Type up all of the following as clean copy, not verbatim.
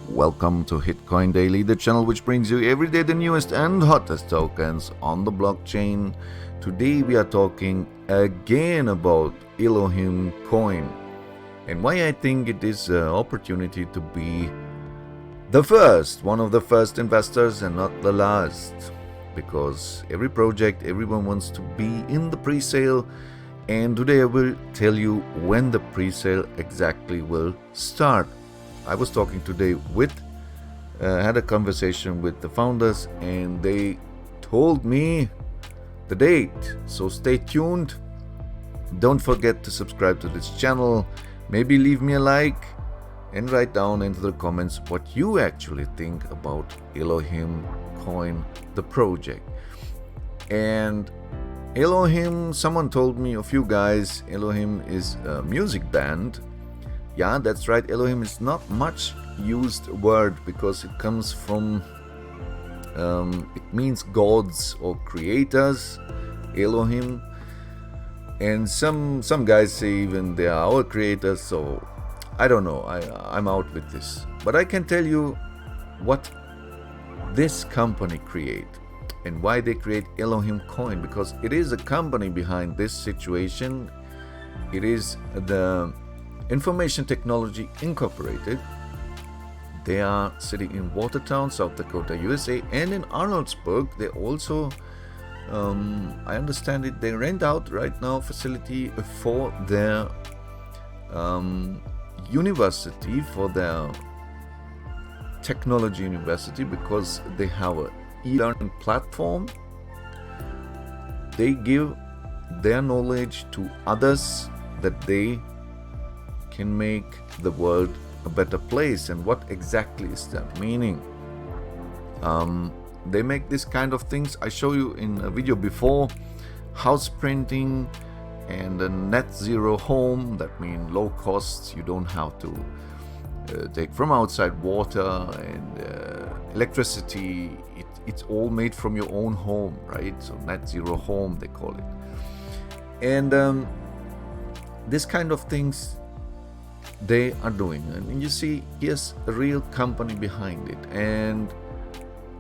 Welcome to Hitcoin Daily, the channel which brings you every day the newest and hottest tokens on the blockchain. Today we are talking again about Elohim coin and why I think it is an opportunity to be the first, one of the first investors and not the last. Because every project, everyone wants to be in the pre-sale, and today I will tell you when the pre-sale exactly will start. I was talking today had a conversation with the founders, and they told me the date. So stay tuned. Don't forget to subscribe to this channel. Maybe leave me a like and write down into the comments what you actually think about Elohim coin, the project. And Elohim, someone told me, a few guys, Elohim is a music band. Yeah, that's right. Elohim is not much used word because it comes from, it means gods or creators, Elohim. And some guys say even they are our creators, so I don't know. I'm out with this. But I can tell you what this company create and why they create Elohim coin, because it is a company behind this situation. It is the Information Technology Incorporated. They are sitting in Watertown, South Dakota, USA, and in Arnoldsburg. They also, I understand it, they rent out right now facility for their university, for their technology university, because they have a e-learning platform. They give their knowledge to others that they can make the world a better place. And what exactly is that meaning? They make this kind of things. I show you in a video before, house printing and a net zero home. That means low costs. You don't have to take from outside water and electricity. It's all made from your own home, right? So net zero home, they call it. And this kind of things they are doing. And you see, here's a real company behind it. And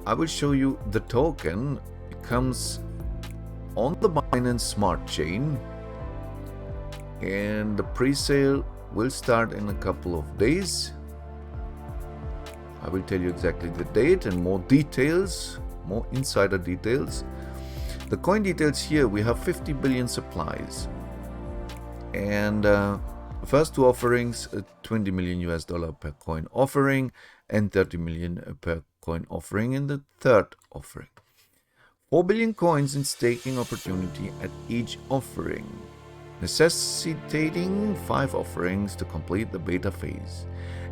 I will show you the token. It comes on the Binance Smart Chain. And the pre-sale will start in a couple of days. I will tell you exactly the date and more details, more insider details. The coin details here, we have 50 billion supplies. And first two offerings, 20 million US dollar per coin offering and 30 million per coin offering in the third offering. 4 billion coins in staking opportunity at each offering, necessitating 5 offerings to complete the beta phase,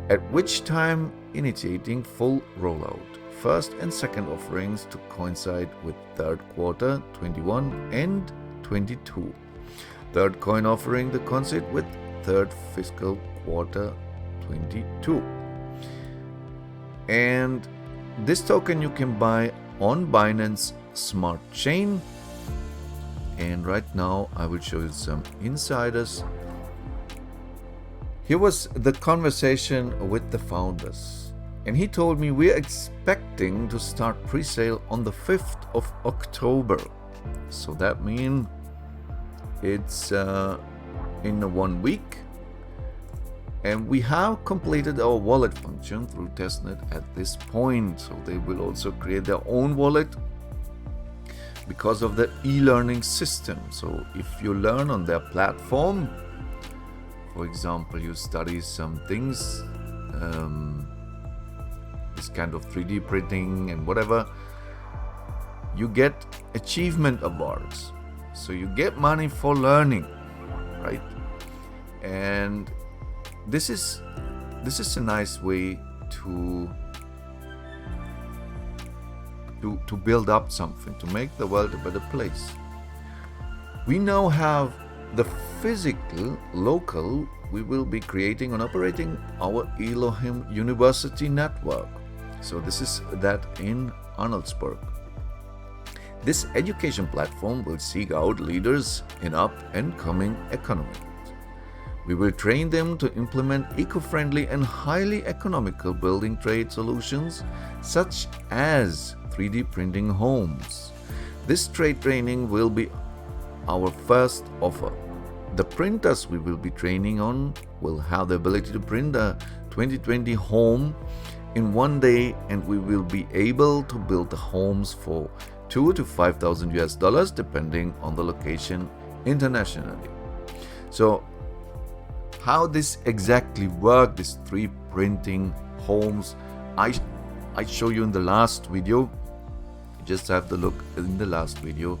at which time initiating full rollout. First and second offerings to coincide with third quarter 21 and 22. Third coin offering to coincide with third fiscal quarter 22. And this token you can buy on Binance Smart Chain. And right now I will show you some insiders. Here was the conversation with the founders, and he told me we're expecting to start pre-sale on the 5th of October. So that means it's in 1 week. And we have completed our wallet function through testnet at this point. So they will also create their own wallet because of the e-learning system. So if you learn on their platform, for example, you study some things, this kind of 3D printing and whatever, you get achievement awards. So you get money for learning, right? And this is a nice way to build up something, to make the world a better place. We now have the physical, local, we will be creating and operating our Elohim University network. So this is that in Arnoldsburg. This education platform will seek out leaders in up and coming economies. We will train them to implement eco-friendly and highly economical building trade solutions such as 3D printing homes. This trade training will be our first offer. The printers we will be training on will have the ability to print a 2020 home in one day, and we will be able to build the homes for $2,000 to $5,000 depending on the location internationally. So how this exactly works, this 3D printing homes, I show you in the last video. You just have to look in the last video.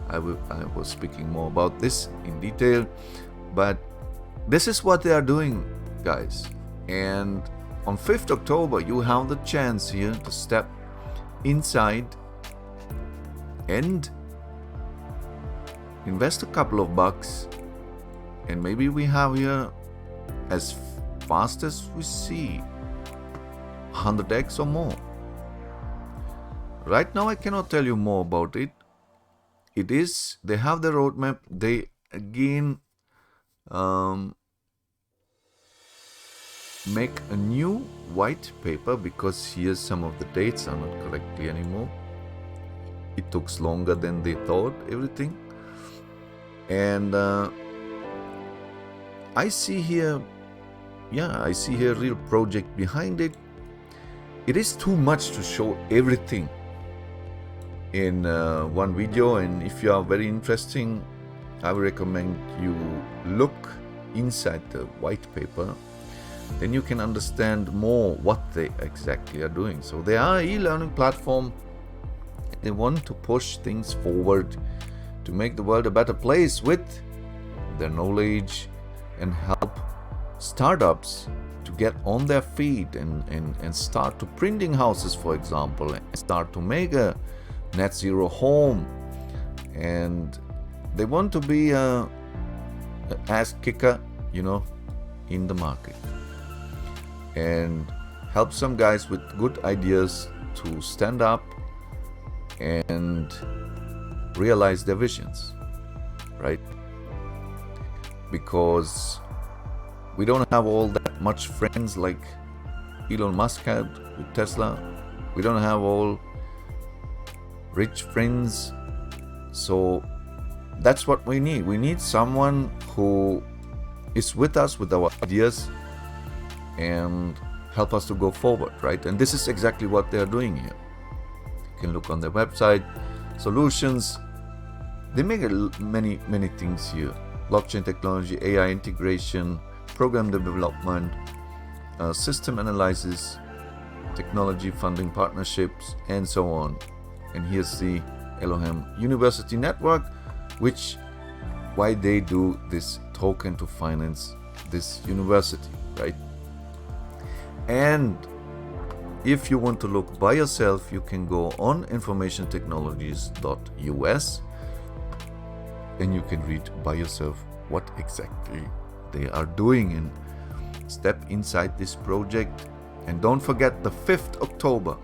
I was speaking more about this in detail, but this is what they are doing, guys. And on 5th October, you have the chance here to step inside and invest a couple of bucks, and maybe we have here, as fast as we see, 100x or more. Right now I cannot tell you more about it. They have the roadmap. They again make a new white paper, because here some of the dates are not correctly anymore. It took longer than they thought, everything. And I see here a real project behind it. It is too much to show everything in one video, and if you are very interesting, I would recommend you look inside the white paper. Then you can understand more what they exactly are doing. So they are an e-learning platform. They want to push things forward to make the world a better place with their knowledge and help startups to get on their feet and start to printing houses, for example, and start to make a net zero home. And they want to be a ass kicker, in the market, and help some guys with good ideas to stand up and realize their visions, right? Because we don't have all that much friends like Elon Musk had with Tesla. We don't have all rich friends. So that's what we need. We need someone who is with us with our ideas and help us to go forward, right? And this is exactly what they are doing here. You can look on their website, solutions. They make many things here: blockchain technology, AI integration, program development, system analysis, technology funding partnerships, and so on. And here's the Elohim University Network, why they do this token to finance this university, right? And if you want to look by yourself, you can go on informationtechnologies.us and you can read by yourself what exactly they are doing and step inside this project. And don't forget the 5th October.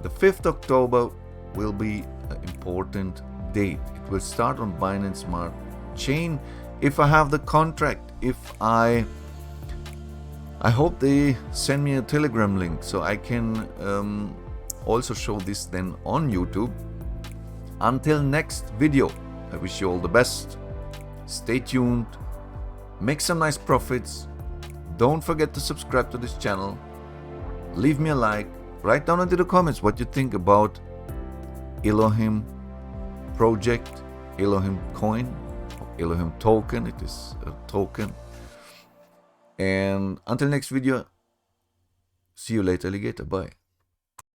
The 5th October will be an important date. It will start on Binance Smart Chain. If I have the contract, I hope they send me a Telegram link so I can also show this then on YouTube. Until next video, I wish you all the best. Stay tuned, make some nice profits. Don't forget to subscribe to this channel. Leave me a like. Write down into the comments what you think about Elohim project, Elohim coin, Elohim token. It is a token. And until next video, see you later, alligator. Bye.